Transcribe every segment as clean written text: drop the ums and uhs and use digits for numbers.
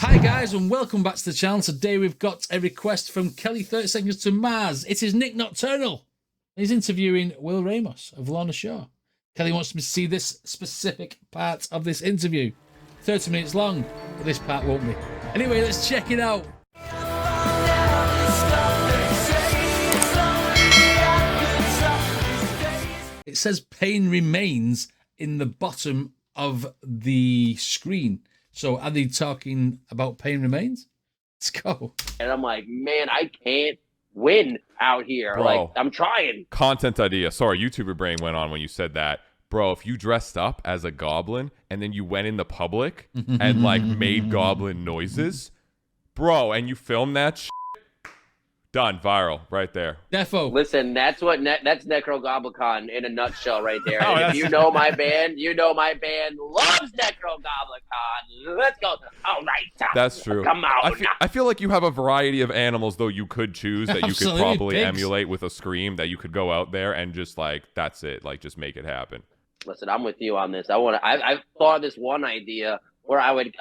Hi guys and welcome back to the channel. Today we've got a request from Kelly 30 Seconds to Mars. It is NIK NOCTURNAL. He's interviewing Will Ramos of LORNA show. Kelly wants me to see this specific part of this interview. 30 minutes long, but this part won't be. Anyway, let's check it out. It says pain remains in the bottom of the screen. So are they talking about pain remains? Let's go. And I'm like, man, I can't win out here. Bro, like, I'm trying. Content idea. Sorry, YouTuber brain went on when you said that. Bro, if you dressed up as a goblin and then you went in the public and like made goblin noises, bro, and you filmed that shit, done, viral, right there. Defo. Listen, that's what that's Necrogoblicon in a nutshell right there. Oh, And if you know my band, you know my band loves Necrogoblicon. Let's go. All right. That's true. Come out. I feel like you have a variety of animals, though, you could choose that you could Absolutely, probably pigs. emulate with a scream, that you could go out there and just like, that's it. Like, just make it happen. Listen, I'm with you on this. I've thought of this one idea where I would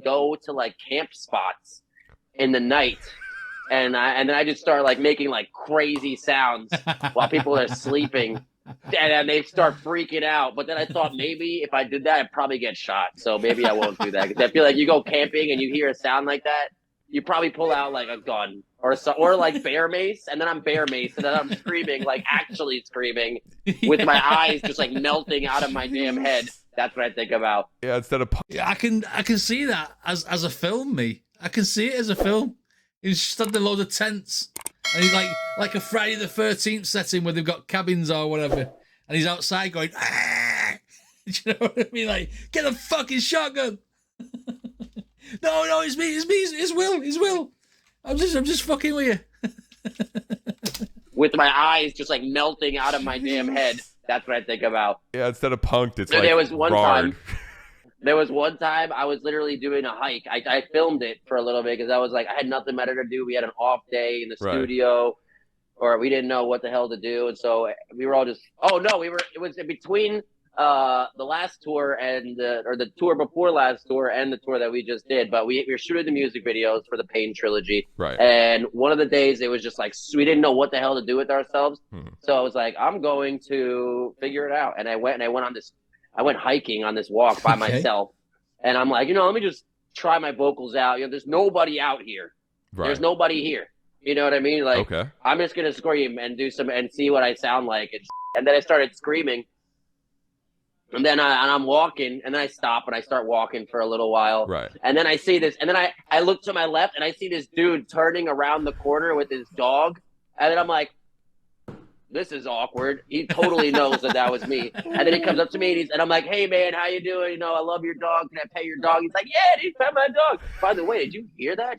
go to like camp spots in the night. And then I just start like making like crazy sounds while people are sleeping, and then they start freaking out. But then I thought maybe if I did that, I'd probably get shot. So maybe I won't do that, because I feel like you go camping and you hear a sound like that, you probably pull out like a gun or like bear mace, and then I'm bear mace, and then I'm screaming, like actually screaming, with my eyes just like melting out of my damn head. That's what I think about. Yeah, instead of... Yeah, I can see that as a film, me. I can see it as a film. He's stood a load of tents, and he's like a Friday the 13th setting where they've got cabins or whatever, and he's outside going, ah! Do you know what I mean? Like, get a fucking shotgun. No, it's me, it's Will. I'm just fucking with you. With my eyes just like melting out of my damn head. That's what I think about. Yeah, instead of punked, it's So like there was one roared. time. There was one time I was literally doing a hike. I filmed it for a little bit because I was like, I had nothing better to do. We had an off day in the Right. studio, or we didn't know what the hell to do. And so we were all just, it was in between the last tour and the tour before last tour and the tour that we just did. But we were shooting the music videos for the Pain trilogy. Right. And one of the days it was just like, we didn't know what the hell to do with ourselves. So I was like, I'm going to figure it out. And I went hiking on this walk by myself, and I'm like, let me just try my vocals out. There's nobody out here. Right. There's nobody here. You know what I mean? Like, Okay. I'm just gonna scream and do some and see what I sound like. And then I started screaming, and then I'm walking, and then I stop and I start walking for a little while. Right. And then I see this, and then I look to my left, and I see this dude turning around the corner with his dog, and then I'm like, this is awkward. He totally knows that was me. And then he comes up to me and I'm like, hey man, how you doing? I love your dog. Can I pet your dog? He's like, yeah, dude, pet my dog. By the way, did you hear that?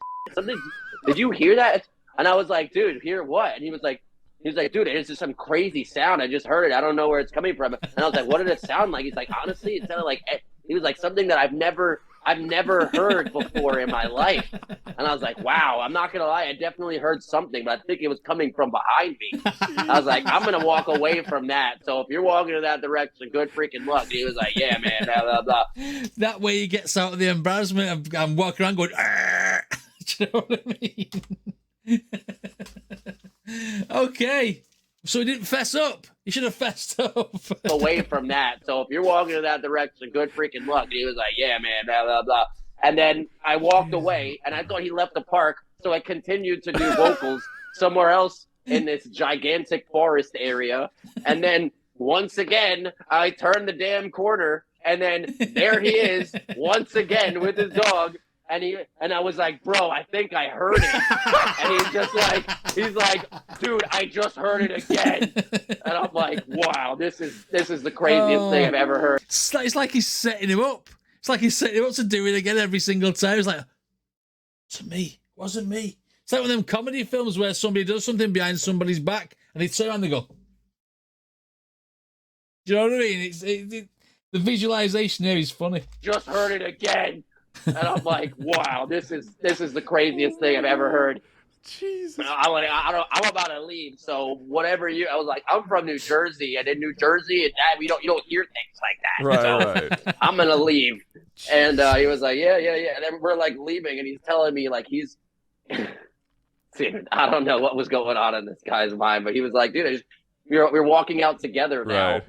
Did you hear that? And I was like, dude, hear what? And he was like, dude, it's just some crazy sound. I just heard it. I don't know where it's coming from. And I was like, what did it sound like? He's like, honestly, it sounded like, he was like something that I've never heard before in my life. And I was like, wow, I'm not gonna lie, I definitely heard something, but I think it was coming from behind me. I was like, I'm gonna walk away from that. So if you're walking in that direction, good freaking luck. And he was like, yeah, man, blah, blah, blah. That way he gets out of the embarrassment and walking around going, argh. Do you know what I mean? Okay. So he didn't fess up. He should have fessed up. Away from that. So if you're walking in that direction, good freaking luck. And he was like, yeah, man, blah, blah, blah. And then I walked away, and I thought he left the park, so I continued to do vocals somewhere else in this gigantic forest area. And then once again, I turned the damn corner, and then there he is once again with his dog. And I was like, bro, I think I heard it. And he's like, dude, I just heard it again. And I'm like, wow, this is the craziest thing I've ever heard. It's like he's setting him up. It's like he's setting him up to do it again every single time. It's like, to me, wasn't me. It's like one of them comedy films where somebody does something behind somebody's back and they turn around and they go, do you know what I mean? The visualization here is funny. Just heard it again. And I'm like, wow, this is the craziest thing I've ever heard. Jesus. I'm about to leave. So whatever I was like, I'm from New Jersey, and in New Jersey, you don't hear things like that. Right. I'm gonna leave. And he was like, yeah. And then we're like leaving, and he's telling me like dude, I don't know what was going on in this guy's mind, but he was like, dude, we're walking out together now. Right.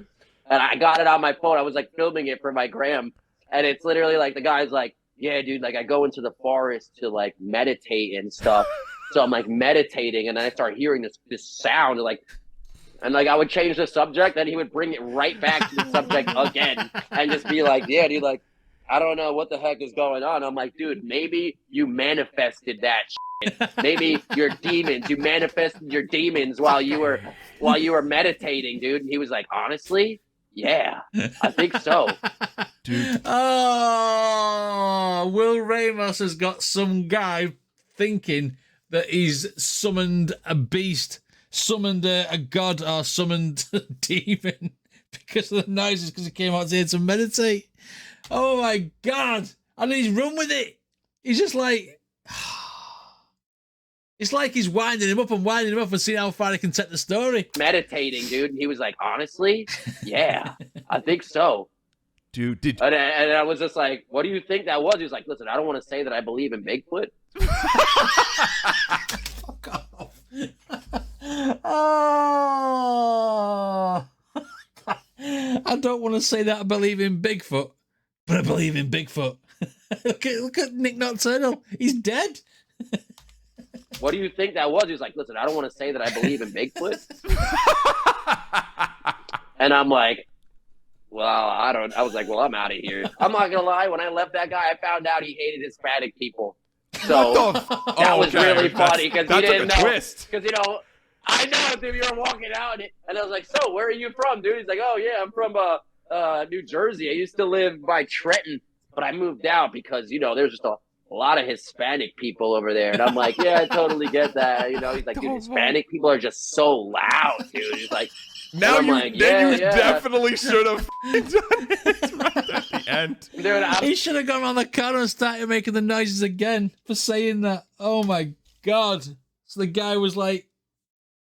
And I got it on my phone. I was like filming it for my gram. And it's literally like the guy's like, yeah, dude, like I go into the forest to like meditate and stuff. So I'm like meditating, and then I start hearing this sound and I would change the subject, and he would bring it right back to the subject again and just be like, yeah, dude, like, I don't know what the heck is going on. I'm like, dude, maybe you manifested that shit. Maybe your demons, you manifested your demons while you were meditating, dude. And he was like, honestly, yeah, I think so. Dude. Oh, Will Ramos has got some guy thinking that he's summoned a beast, summoned a god, or summoned a demon because of the noises, because he came out here to meditate. Oh my God. And he's run with it. He's just like, it's like he's winding him up and seeing how far he can take the story. Meditating, dude. And he was like, honestly, yeah, I think so. Dude, and I was just like, what do you think that was? He was like, listen, I don't want to say that I believe in Bigfoot. Fuck off. Oh. I don't want to say that I believe in Bigfoot, but I believe in Bigfoot. Look at NIK Nocturnal. He's dead. What do you think that was? He was like, listen, I don't want to say that I believe in Bigfoot. And I'm like, well, I was like, well, I'm out of here. I'm not gonna lie. When I left that guy, I found out he hated Hispanic people. So that was really funny because he didn't know. Because I know, dude. You were walking out, and I was like, so where are you from, dude? He's like, oh yeah, I'm from New Jersey. I used to live by Trenton, but I moved out because there's just a lot of Hispanic people over there. And I'm like, yeah, I totally get that. He's like, dude, Hispanic people are just so loud, dude. He's like. Now you definitely should have done it right at the end. Dude, he should have gone on the car and started making the noises again for saying that. Oh my God. So the guy was like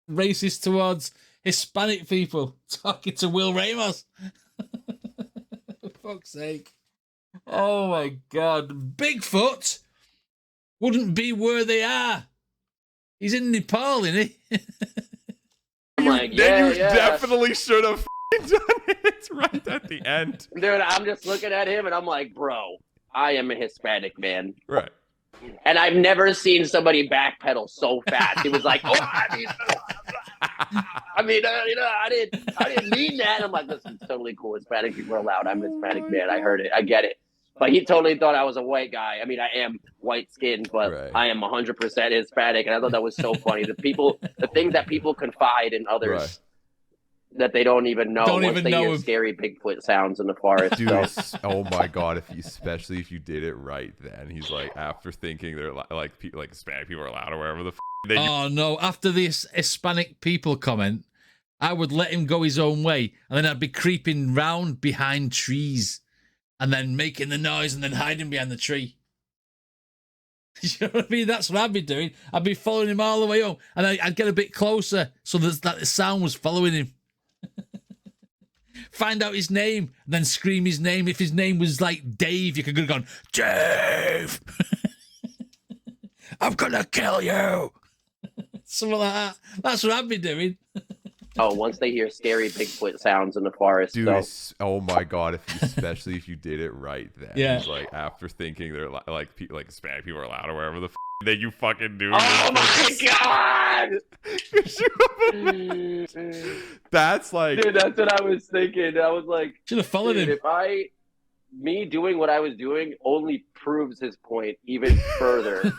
racist towards Hispanic people talking to Will Ramos. For fuck's sake. Oh my God. Bigfoot wouldn't be where they are. He's in Nepal, isn't he? I'm like, then you definitely should have done it right at the end. Dude, I'm just looking at him and I'm like, bro, I am a Hispanic man. Right. And I've never seen somebody backpedal so fast. He was like, oh, I didn't mean that. I'm like, listen, it's totally cool. Hispanic people are loud. I'm a Hispanic man. I heard it. I get it. But he totally thought I was a white guy. I mean, I am white-skinned, but right. I am 100% Hispanic, and I thought that was so funny. The things that people confide in others right. that they don't even know once they hear scary Bigfoot sounds in the forest. Dude, oh my God! Especially if you did it right, then he's like, after thinking they're like Hispanic people are loud or whatever the. Oh no! After this Hispanic people comment, I would let him go his own way, and then I'd be creeping round behind trees. And then making the noise and then hiding behind the tree. You know what I mean? That's what I'd be doing. I'd be following him all the way home. And I'd get a bit closer so that the sound was following him. Find out his name and then scream his name. If his name was like Dave, you could have gone, Dave! I'm going to kill you! Something like that. That's what I'd be doing. Oh, once they hear scary Bigfoot sounds in the forest. Dude, oh my God! Especially if you did it right, then yeah. He's like, after thinking they're like Hispanic people are loud or whatever the that you fucking do. Oh my God! That's like, dude, that's what I was thinking. I was like, should have followed him. If me doing what I was doing only proves his point even further.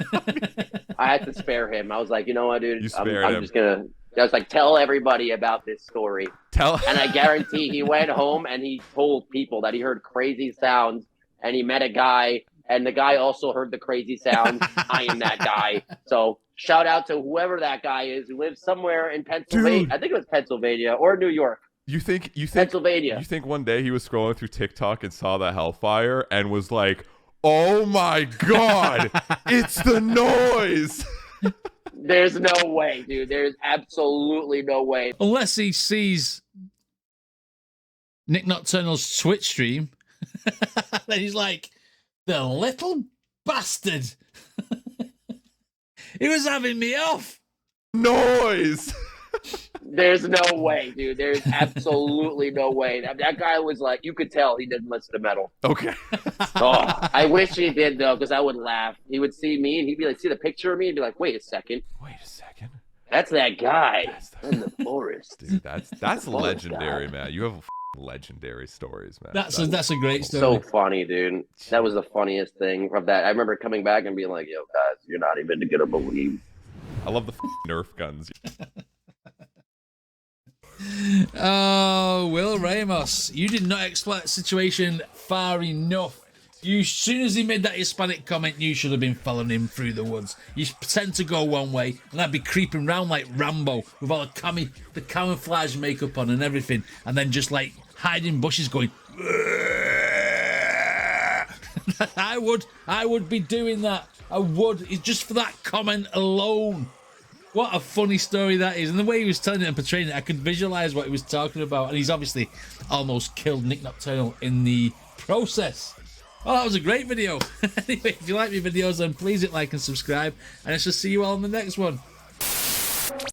I had to spare him. I was like, you know what, dude? I'm just gonna. I was like, tell everybody about this story. And I guarantee he went home and he told people that he heard crazy sounds and he met a guy and the guy also heard the crazy sounds. I am that guy. So shout out to whoever that guy is who lives somewhere in Pennsylvania. Dude. I think it was Pennsylvania or New York. You think Pennsylvania. You think one day he was scrolling through TikTok and saw the hellfire and was like, oh my God, it's the noise. There's no way, dude. There's absolutely no way. Unless he sees Nick Nocturnal's Twitch stream, then he's like, the little bastard. He was having me off. Noise. There's no way, dude. There's absolutely no way. That guy was like, you could tell he didn't listen to metal. Okay. Oh, I wish he did, though, because I would laugh. He would see me, and he'd be like, see the picture of me, and be like, wait a second. Wait a second. That's that guy That's in the forest. Dude, that's Forest legendary, guy. man. You have legendary stories, man. That's a great story. So funny, dude. That was the funniest thing of that. I remember coming back and being like, yo, guys, you're not even gonna believe. I love the Nerf guns. Oh, Will Ramos, you did not exploit the situation far enough. You, as soon as he made that Hispanic comment, you should have been following him through the woods. You pretend to go one way, and I'd be creeping round like Rambo with all the camouflage makeup on and everything, and then just like hiding bushes going. I would be doing that. I would. It's just for that comment alone. What a funny story that is. And the way he was telling it and portraying it, I could visualize what he was talking about. And he's obviously almost killed Nick Nocturnal in the process. Oh, that was a great video. Anyway, if you like my videos, then please hit like and subscribe. And I shall see you all in the next one.